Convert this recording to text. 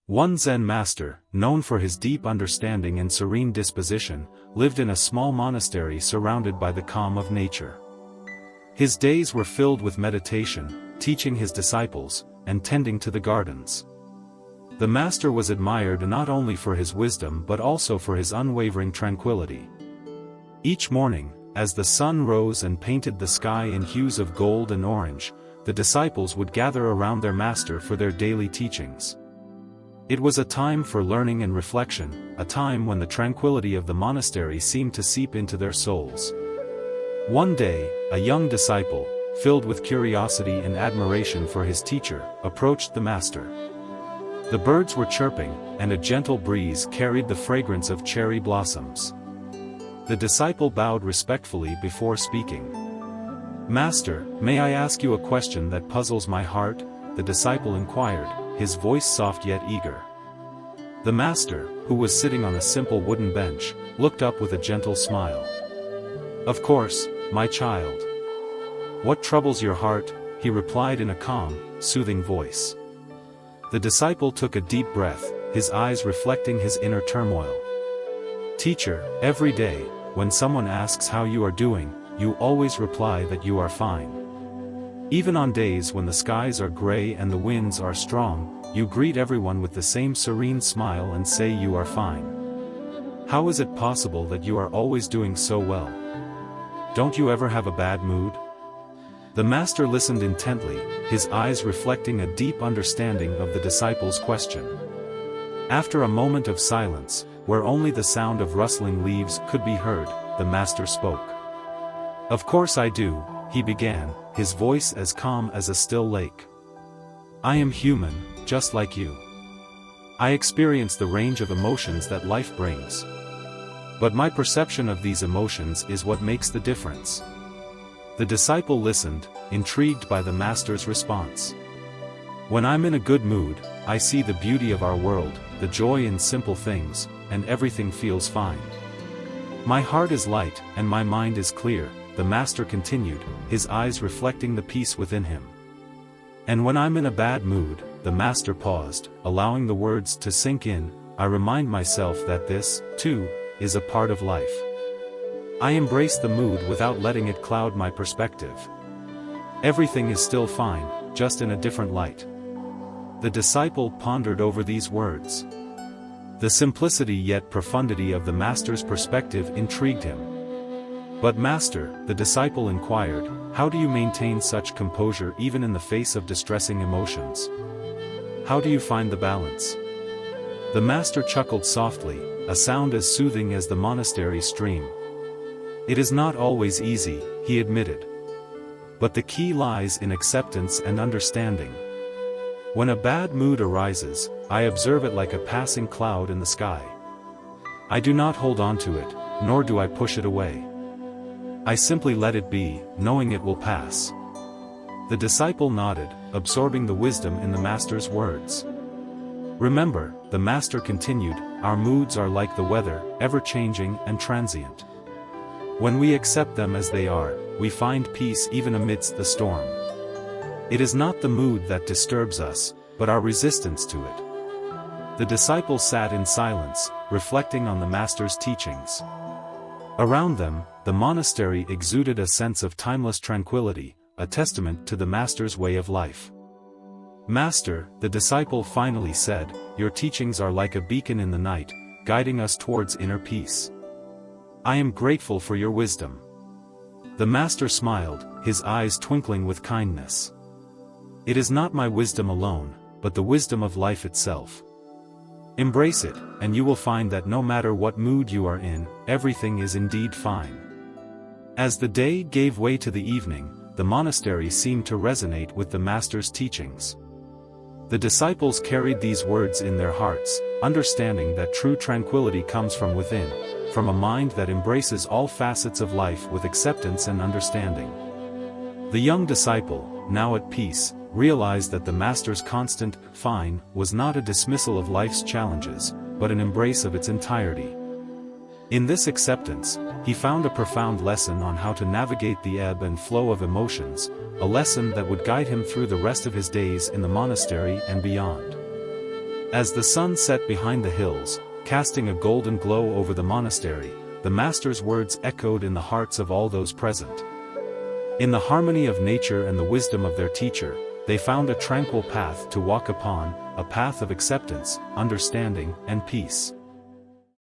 One Zen master, known for his deep understanding and serene disposition, lived in a small monastery surrounded by the calm of nature. His days were filled with meditation, teaching his disciples, and tending to the gardens. The master was admired not only for his wisdom but also for his unwavering tranquility. Each morning, as the sun rose and painted the sky in hues of gold and orange, the disciples would gather around their master for their daily teachings. It was a time for learning and reflection, a time when the tranquility of the monastery seemed to seep into their souls. One day, a young disciple, filled with curiosity and admiration for his teacher, approached the master. The birds were chirping, and a gentle breeze carried the fragrance of cherry blossoms. The disciple bowed respectfully before speaking. "Master, may I ask you a question that puzzles my heart?" the disciple inquired, his voice soft yet eager. The master, who was sitting on a simple wooden bench, looked up with a gentle smile. "Of course, my child. What troubles your heart?" he replied in a calm, soothing voice. The disciple took a deep breath, his eyes reflecting his inner turmoil. "Teacher, every day, when someone asks how you are doing, you always reply that you are fine. Even on days when the skies are gray and the winds are strong, you greet everyone with the same serene smile and say you are fine. How is it possible that you are always doing so well? Don't you ever have a bad mood?" The master listened intently, his eyes reflecting a deep understanding of the disciple's question. After a moment of silence, where only the sound of rustling leaves could be heard, the master spoke. "Of course I do," he began, his voice as calm as a still lake. "I am human, just like you. I experience the range of emotions that life brings. But my perception of these emotions is what makes the difference." The disciple listened, intrigued by the master's response. "When I'm in a good mood, I see the beauty of our world, the joy in simple things, and everything feels fine. My heart is light, and my mind is clear," the master continued, his eyes reflecting the peace within him. "And when I'm in a bad mood," the master paused, allowing the words to sink in, "I remind myself that this, too, is a part of life. I embrace the mood without letting it cloud my perspective. Everything is still fine, just in a different light." The disciple pondered over these words. The simplicity yet profundity of the master's perspective intrigued him. "But master," the disciple inquired, "how do you maintain such composure even in the face of distressing emotions? How do you find the balance?" The master chuckled softly, a sound as soothing as the monastery stream. "It is not always easy," he admitted. "But the key lies in acceptance and understanding. When a bad mood arises, I observe it like a passing cloud in the sky. I do not hold on to it, nor do I push it away. I simply let it be, knowing it will pass." The disciple nodded, absorbing the wisdom in the master's words. "Remember," the master continued, "our moods are like the weather, ever-changing and transient. When we accept them as they are, we find peace even amidst the storm. It is not the mood that disturbs us, but our resistance to it." The disciple sat in silence, reflecting on the master's teachings. Around them, the monastery exuded a sense of timeless tranquility, a testament to the master's way of life. "Master," the disciple finally said, "your teachings are like a beacon in the night, guiding us towards inner peace. I am grateful for your wisdom." The master smiled, his eyes twinkling with kindness. "It is not my wisdom alone, but the wisdom of life itself. Embrace it, and you will find that no matter what mood you are in, everything is indeed fine." As the day gave way to the evening, the monastery seemed to resonate with the master's teachings. The disciples carried these words in their hearts, understanding that true tranquility comes from within, from a mind that embraces all facets of life with acceptance and understanding. The young disciple, now at peace, realized that the master's constant, "fine," was not a dismissal of life's challenges, but an embrace of its entirety. In this acceptance, he found a profound lesson on how to navigate the ebb and flow of emotions, a lesson that would guide him through the rest of his days in the monastery and beyond. As the sun set behind the hills, casting a golden glow over the monastery, the master's words echoed in the hearts of all those present. In the harmony of nature and the wisdom of their teacher, they found a tranquil path to walk upon, a path of acceptance, understanding, and peace.